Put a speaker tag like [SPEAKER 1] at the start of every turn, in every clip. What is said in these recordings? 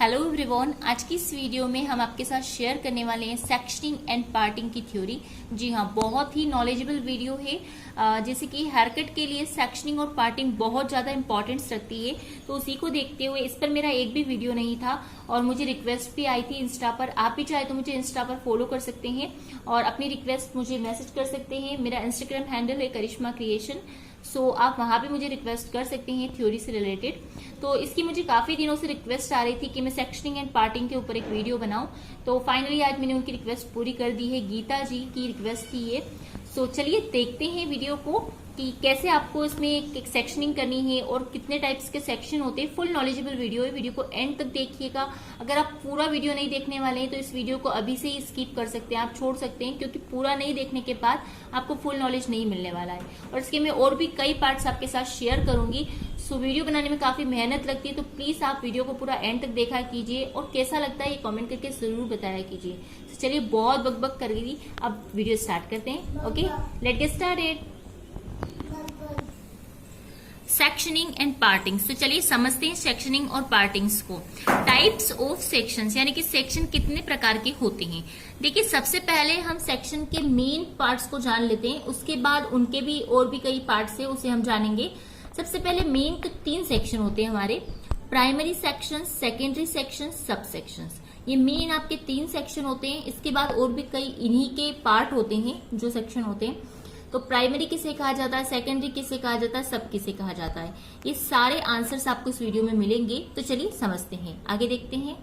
[SPEAKER 1] Hello everyone, आज की इस वीडियो में हम आपके साथ शेयर करने वाले हैं सेक्शनिंग एंड पार्टिंग की थ्योरी। जी हाँ, बहुत ही नॉलेजेबल वीडियो है। जैसे कि हेयर कट के लिए सेक्शनिंग और पार्टिंग बहुत ज्यादा इंपॉर्टेंस रखती है, तो उसी को देखते हुए इस पर मेरा एक भी वीडियो नहीं था और मुझे रिक्वेस्ट भी आई थी इंस्टा पर। आप भी चाहे तो मुझे इंस्टा पर फॉलो कर सकते हैं और अपनी रिक्वेस्ट मुझे मैसेज कर सकते हैं। मेरा इंस्टाग्राम हैंडल है करिश्मा क्रिएशन, सो आप वहां भी मुझे रिक्वेस्ट कर सकते हैं थ्योरी से रिलेटेड। तो इसकी मुझे काफी दिनों से रिक्वेस्ट आ रही थी कि मैं सेक्शनिंग एंड पार्टिंग के ऊपर एक वीडियो बनाऊं, तो फाइनली आज मैंने उनकी रिक्वेस्ट पूरी कर दी है। गीता जी की रिक्वेस्ट थी ये। सो चलिए देखते हैं वीडियो को कि कैसे आपको इसमें एक सेक्शनिंग करनी है और कितने टाइप्स के सेक्शन होते हैं। फुल नॉलेजेबल वीडियो है, वीडियो को एंड तक देखिएगा। अगर आप पूरा वीडियो नहीं देखने वाले हैं तो इस वीडियो को अभी से ही स्किप कर सकते हैं, आप छोड़ सकते हैं, क्योंकि पूरा नहीं देखने के बाद आपको फुल नॉलेज नहीं मिलने वाला है। और इसके मैं और भी कई पार्ट्स आपके साथ शेयर करूंगी। सो वीडियो बनाने में काफी मेहनत लगती है, तो प्लीज आप वीडियो को पूरा एंड तक देखा कीजिए और कैसा लगता है ये कमेंट करके जरूर बताया कीजिए। तो चलिए बहुत बकबक कर गई, अब वीडियो स्टार्ट करते हैं। Okay, let get started. Sectioning and partings. तो चलिए समझते हैं सेक्शनिंग और पार्टिंग्स को। टाइप्स ऑफ सेक्शंस, यानी कि सेक्शन कितने प्रकार के होते हैं। देखिए, सबसे पहले हम सेक्शन के मेन पार्ट्स को जान लेते हैं, उसके बाद उनके भी और भी कई पार्ट्स है उसे हम जानेंगे। सबसे पहले मेन तो 3 सेक्शन होते हैं हमारे, प्राइमरी सेक्शन, सेकेंडरी सेक्शन, सब सेक्शंस। ये मेन आपके 3 सेक्शन होते हैं। इसके बाद और भी कई इन्हीं के पार्ट होते हैं जो सेक्शन होते हैं। तो प्राइमरी किसे कहा जाता है, सेकेंडरी किसे कहा जाता है, सब किसे कहा जाता है, ये सारे आंसर्स आपको इस वीडियो में मिलेंगे। तो चलिए समझते हैं, आगे देखते हैं।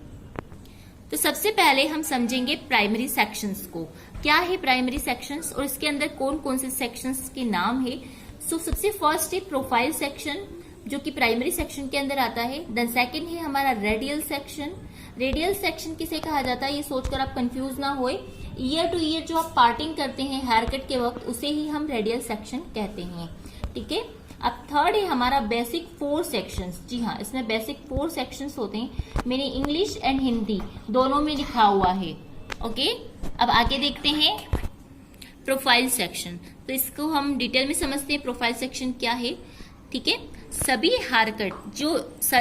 [SPEAKER 1] तो सबसे पहले हम समझेंगे प्राइमरी सेक्शंस को। क्या है प्राइमरी सेक्शंस और इसके अंदर कौन कौन से सेक्शंस के नाम है। सो सबसे फर्स्ट है प्रोफाइल सेक्शन, जो कि प्राइमरी सेक्शन के अंदर आता है। देन सेकंड है हमारा रेडियल सेक्शन। रेडियल सेक्शन किसे कहा जाता है, ये सोचकर आप कंफ्यूज ना होए। ईयर टू ईयर जो आप पार्टिंग करते हैं हेयर कट के वक्त, उसे ही हम रेडियल सेक्शन कहते हैं। ठीक है। अब थर्ड है हमारा बेसिक 4 सेक्शंस। जी हाँ, इसमें बेसिक 4 सेक्शंस होते हैं। मैंने इंग्लिश एंड हिंदी दोनों में लिखा हुआ है। ओके, अब आगे देखते हैं प्रोफाइल सेक्शन। तो इसको हम डिटेल में समझते हैं, प्रोफाइल सेक्शन क्या है। ठीक है, सभी हेयर कट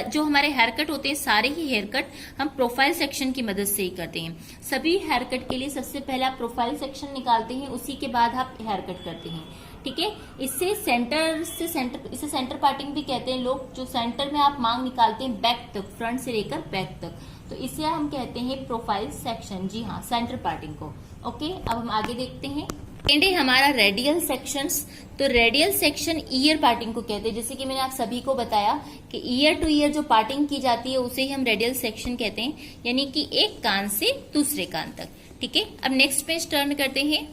[SPEAKER 1] जो हमारे हेयर कट होते हैं, सारे ही हेयर कट हम प्रोफाइल सेक्शन की मदद से ही करते हैं। सभी हेयर कट के लिए सबसे पहले आप प्रोफाइल सेक्शन निकालते हैं, उसी के बाद आप हेयर कट करते हैं। ठीक है, इसे सेंटर पार्टिंग भी कहते हैं लोग। जो सेंटर में आप मांग निकालते हैं बैक तक, फ्रंट से लेकर बैक तक, तो इसे हम कहते हैं प्रोफाइल सेक्शन। जी हाँ, सेंटर पार्टिंग को। ओके, अब हम आगे देखते हैं। सेकेंड है हमारा रेडियल सेक्शंस। तो रेडियल सेक्शन ईयर पार्टिंग को कहते हैं। जैसे कि मैंने आप सभी को बताया कि ईयर टू ईयर जो पार्टिंग की जाती है उसे ही हम रेडियल सेक्शन कहते हैं, यानी कि एक कान से दूसरे कान तक। ठीक है, अब नेक्स्ट पेज टर्न करते हैं।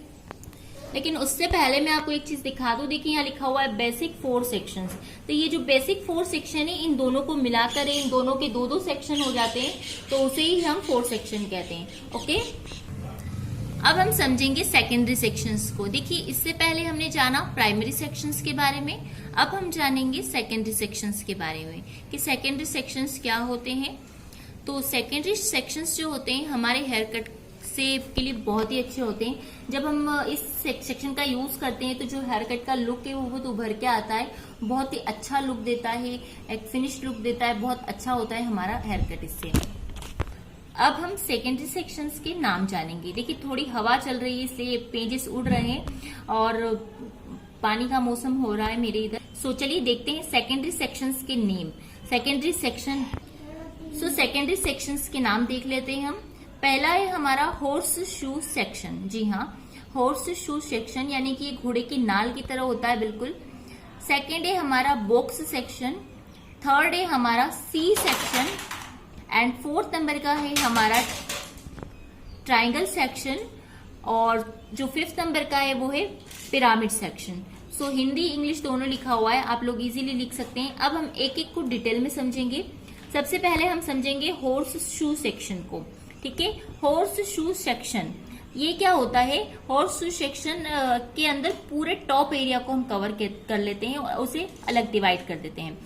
[SPEAKER 1] लेकिन उससे पहले मैं आपको एक चीज दिखा दूं। देखिए, यहाँ लिखा हुआ है बेसिक 4 सेक्शंस। तो ये जो बेसिक 4 सेक्शन है, इन दोनों को मिलाकर इन दोनों के 2-2 सेक्शन हो जाते हैं, तो उसे ही हम 4 सेक्शन कहते हैं। ओके, अब हम समझेंगे सेकेंडरी सेक्शंस को। देखिए, इससे पहले हमने जाना प्राइमरी सेक्शंस के बारे में, अब हम जानेंगे सेकेंडरी सेक्शंस के बारे में कि सेकेंडरी सेक्शंस क्या होते हैं। तो सेकेंडरी सेक्शंस जो होते हैं हमारे हेयर कट से के लिए बहुत ही अच्छे होते हैं। जब हम इस सेक्शन का यूज करते हैं तो जो हेयर कट का लुक है वो बहुत उभर के आता है, बहुत ही अच्छा लुक देता है, एक फिनिश लुक देता है, बहुत अच्छा होता है हमारा हेयर कट इससे। अब हम सेकेंडरी सेक्शंस के नाम जानेंगे। देखिए, थोड़ी हवा चल रही है, इसलिए पेजेस उड़ रहे हैं और पानी का मौसम हो रहा है मेरे इधर। सो चलिए देखते हैं सेकेंडरी सेक्शंस के name. Secondary section, secondary sections के नाम देख लेते हैं हम। पहला है हमारा हॉर्स शू सेक्शन। जी हाँ, हॉर्स शू सेक्शन, यानी कि घोड़े की नाल की तरह होता है बिल्कुल। सेकेंड है हमारा बॉक्स सेक्शन। थर्ड है हमारा C section and 4th number का है हमारा ट्राइंगल सेक्शन। और जो 5th नंबर का है वो है पिरामिड सेक्शन। सो हिंदी इंग्लिश दोनों लिखा हुआ है, आप लोग इजीली लिख सकते हैं। अब हम एक एक को डिटेल में समझेंगे। सबसे पहले हम समझेंगे हॉर्स शू सेक्शन को। ठीक है, हॉर्स शू सेक्शन ये क्या होता है। हॉर्स शू सेक्शन के अंदर पूरे टॉप एरिया को हम कवर कर लेते हैं और उसे अलग डिवाइड कर देते हैं,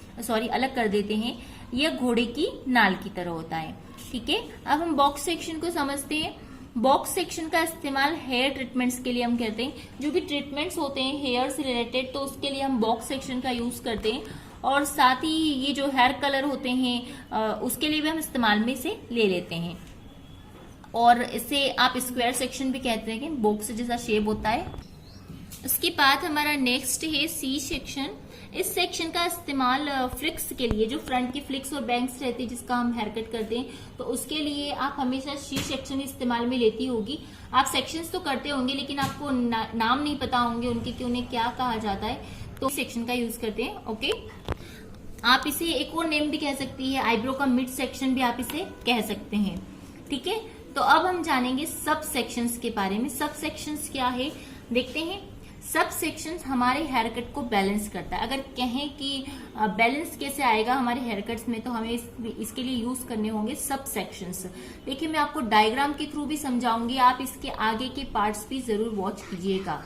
[SPEAKER 1] अलग कर देते हैं। यह घोड़े की नाल की तरह होता है। ठीक है, अब हम बॉक्स सेक्शन को समझते हैं। बॉक्स सेक्शन का इस्तेमाल हेयर ट्रीटमेंट्स के लिए हम करते हैं। जो भी ट्रीटमेंट्स होते हैं हेयर से रिलेटेड, तो उसके लिए हम बॉक्स सेक्शन का यूज करते हैं। और साथ ही ये जो हेयर कलर होते हैं उसके लिए भी हम इस्तेमाल में से ले लेते हैं। और इसे आप स्क्वायर सेक्शन भी कहते हैं कि बॉक्स जैसा शेप होता है। उसके बाद हमारा नेक्स्ट है सी सेक्शन। इस सेक्शन का इस्तेमाल फ्लिक्स के लिए, जो फ्रंट की फ्लिक्स और बैंग्स रहती है जिसका हम हेयर कट करते हैं, तो उसके लिए आप हमेशा सी सेक्शन इस्तेमाल में लेती होगी। आप सेक्शंस तो करते होंगे लेकिन आपको नाम नहीं पता होंगे उनके कि उन्हें क्या कहा जाता है, तो सेक्शन का यूज करते हैं। ओके, आप इसे एक और नेम भी कह सकती है, आईब्रो का मिड सेक्शन भी आप इसे कह सकते हैं। ठीक है, तो अब हम जानेंगे सब सेक्शंस के बारे में। सब सेक्शंस क्या है देखते हैं। सब सेक्शंस हमारे हेयर कट को बैलेंस करता है। अगर कहें कि बैलेंस कैसे आएगा हमारे हेयर कट्स में, तो हमें इसके लिए यूज करने होंगे सब सेक्शंस। देखिए, मैं आपको डायग्राम के थ्रू भी समझाऊंगी, आप इसके आगे के पार्ट्स भी जरूर वॉच कीजिएगा।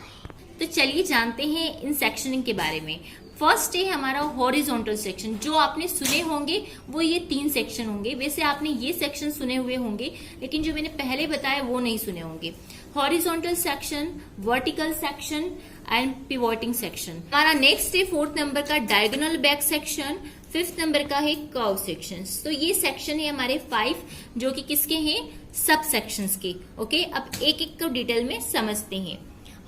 [SPEAKER 1] तो चलिए जानते हैं इन सेक्शनिंग के बारे में। फर्स्ट है हमारा हॉरिजॉन्टल सेक्शन। जो आपने सुने होंगे वो ये 3 सेक्शन होंगे। वैसे आपने ये सेक्शन सुने हुए होंगे लेकिन जो मैंने पहले बताया वो नहीं सुने होंगे। Horizontal section, vertical section and pivoting section. हमारा नेक्स्ट है 4th नंबर का diagonal back section. 5th number का है कर्व सेक्शन। तो ये सेक्शन है हमारे 5 जो कि किसके हैं, सब सेक्शंस के। ओके, अब एक एक को डिटेल में समझते हैं।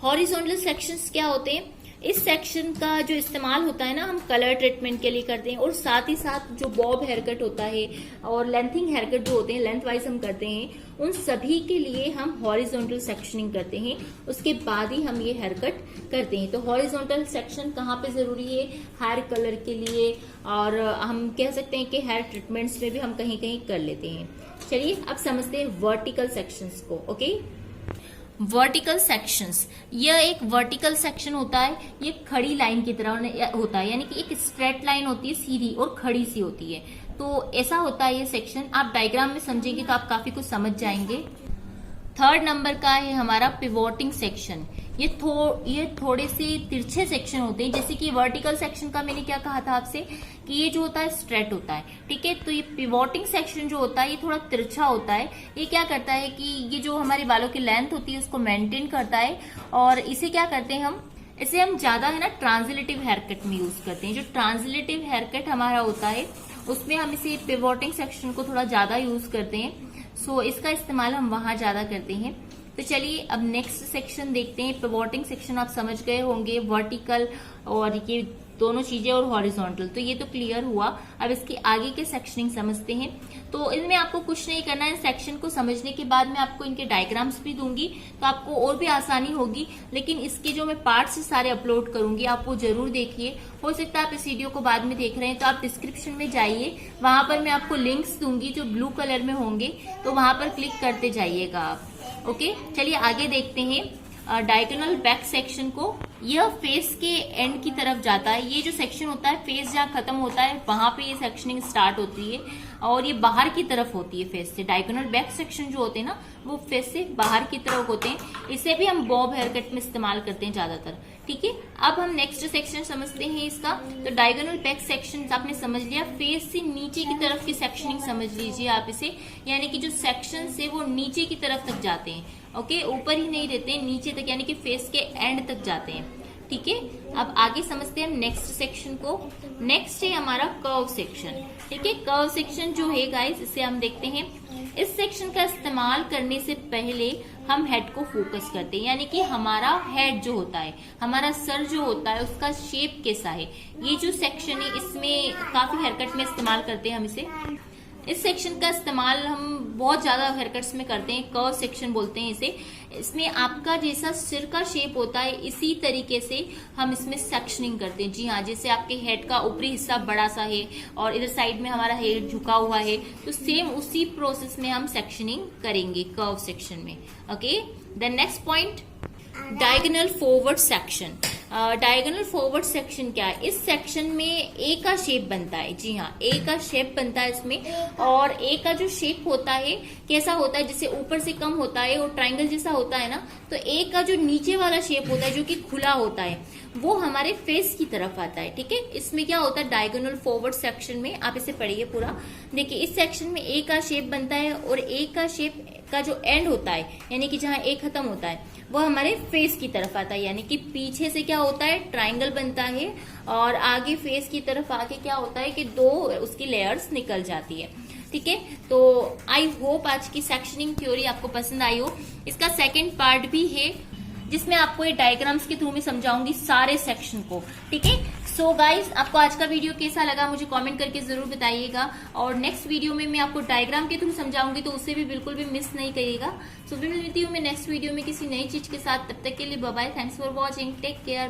[SPEAKER 1] हॉरिजॉन्टल सेक्शंस क्या होते हैं। इस सेक्शन का जो इस्तेमाल होता है ना, हम कलर ट्रीटमेंट के लिए करते हैं, और साथ ही साथ जो बॉब हेयर कट होता है और लेंथिंग हेयर कट जो होते हैं, लेंथ वाइज हम करते हैं, उन सभी के लिए हम हॉरिजॉन्टल सेक्शनिंग करते हैं। उसके बाद ही हम ये हेयर कट करते हैं। तो हॉरिजॉन्टल सेक्शन कहाँ पे जरूरी है, हेयर कलर के लिए, और हम कह सकते हैं कि हेयर ट्रीटमेंट्स में भी हम कहीं कहीं कर लेते हैं। चलिए अब समझते हैं वर्टिकल सेक्शंस को। ओके, वर्टिकल सेक्शंस, यह एक वर्टिकल सेक्शन होता है। ये खड़ी लाइन की तरह होता है, यानी कि एक स्ट्रेट लाइन होती है, सीधी और खड़ी सी होती है। तो ऐसा होता है ये सेक्शन। आप डायग्राम में समझेंगे तो आप काफी कुछ समझ जाएंगे। 3rd नंबर का है हमारा पिवोटिंग सेक्शन। ये थोड़े से तिरछे सेक्शन होते हैं। जैसे कि वर्टिकल सेक्शन का मैंने क्या कहा था आपसे कि ये जो होता है स्ट्रेट होता है, ठीक है। तो ये पिवोटिंग सेक्शन जो होता है ये थोड़ा तिरछा होता है। ये क्या करता है कि ये जो हमारे बालों की लेंथ होती है उसको मेंटेन करता है, और इसे क्या करते हैं इसे हम ज्यादा है ना ट्रांजिलेटिव हेयर कट में यूज करते हैं। जो ट्रांजिलेटिव हेयर कट हमारा होता है उसमें हम इसे पिवोटिंग सेक्शन को थोड़ा ज्यादा यूज करते हैं। सो इसका इस्तेमाल हम वहां ज्यादा करते हैं। तो चलिए अब नेक्स्ट सेक्शन देखते हैं। पिवोटिंग सेक्शन आप समझ गए होंगे, वर्टिकल और ये दोनों चीजें, और हॉरिजॉन्टल, तो ये तो क्लियर हुआ। अब इसके आगे के सेक्शनिंग समझते हैं। तो इनमें आपको कुछ नहीं करना है। सेक्शन को समझने के बाद मैं आपको इनके डायग्राम्स भी दूंगी तो आपको और भी आसानी होगी। लेकिन इसके जो मैं पार्ट्स सारे अपलोड करूंगी आप वो जरूर देखिए। हो सकता है आप इस वीडियो को बाद में देख रहे हैं तो आप डिस्क्रिप्शन में जाइए, वहां पर मैं आपको लिंक्स दूंगी जो ब्लू कलर में होंगे, तो वहां पर क्लिक करते जाइएगा आप। ओके, चलिए आगे देखते हैं डायगोनल बैक सेक्शन को। यह फेस के एंड की तरफ जाता है। ये जो सेक्शन होता है फेस जहाँ खत्म होता है वहां पे ये सेक्शनिंग स्टार्ट होती है, और ये बाहर की तरफ होती है फेस से। डायगोनल बैक सेक्शन जो होते हैं ना वो फेस से बाहर की तरफ होते हैं। इसे भी हम बॉब हेयर कट में इस्तेमाल करते हैं ज्यादातर। ठीक है, अब हम नेक्स्ट सेक्शन समझते हैं इसका। तो डायगोनल बैक सेक्शन आपने समझ लिया। फेस से नीचे की तरफ की सेक्शनिंग समझ लीजिए आप इसे, यानी कि जो सेक्शन है वो नीचे की तरफ तक जाते हैं। ओके, ऊपर ही नहीं रहते हैं, नीचे तक, यानी कि फेस के एंड तक जाते हैं। ठीक है, अब आगे समझते हैं नेक्स्ट सेक्शन को। नेक्स्ट है हमारा कर्व सेक्शन। ठीक है, कर्व सेक्शन जो है गाइस इसे हम देखते हैं। इस सेक्शन का इस्तेमाल करने से पहले हम हेड को फोकस करते हैं, यानी कि हमारा हेड जो होता है, हमारा सर जो होता है उसका शेप कैसा है। ये जो सेक्शन है इसमें काफी हेयर कट में इस्तेमाल करते हैं हम इसे। इस सेक्शन का इस्तेमाल हम बहुत ज्यादा हेयर कट्स में करते हैं, कर्व सेक्शन बोलते हैं इसे। इसमें आपका जैसा सिर का शेप होता है इसी तरीके से हम इसमें सेक्शनिंग करते हैं। जी हाँ, जैसे आपके हेड का ऊपरी हिस्सा बड़ा सा है और इधर साइड में हमारा हेड झुका हुआ है, तो सेम उसी प्रोसेस में हम सेक्शनिंग करेंगे कर्व सेक्शन में। Okay, the next point diagonal forward section. Diagonal forward section क्या है, इस सेक्शन में ए का शेप बनता है। जी हाँ, ए का शेप बनता है इसमें, और ए का जो शेप होता है कैसा होता है, जैसे ऊपर से कम होता है और ट्रायंगल जैसा होता है ना, तो ए का जो नीचे वाला शेप होता है जो कि खुला होता है वो हमारे फेस की तरफ आता है। ठीक है, इसमें क्या होता है डायगोनल फॉरवर्ड सेक्शन में, आप इसे पढ़िए पूरा। देखिए इस सेक्शन में ए का शेप बनता है और ए का शेप का जो एंड होता है, यानी कि जहां ए खत्म होता है, वो हमारे फेस की तरफ आता है, यानी कि पीछे से क्या होता है, ट्राइंगल बनता है, और आगे फेस की तरफ आके क्या होता है कि दो उसकी लेयर्स निकल जाती है। ठीक है, तो आई होप आज की सेक्शनिंग थ्योरी आपको पसंद आई हो। इसका सेकेंड पार्ट भी है जिसमें आपको ये डायग्राम्स के थ्रू में समझाऊंगी सारे सेक्शन को। ठीक है, सो गाइज, आपको आज का वीडियो कैसा लगा मुझे कमेंट करके जरूर बताइएगा, और नेक्स्ट वीडियो में मैं आपको डायग्राम के थ्रू समझाऊंगी, तो उससे भी बिल्कुल भी मिस नहीं करिएगा। सो फिर मिलती हूँ मैं नेक्स्ट वीडियो में किसी नई चीज के साथ, तब तक के लिए bye bye, thanks for watching, take care.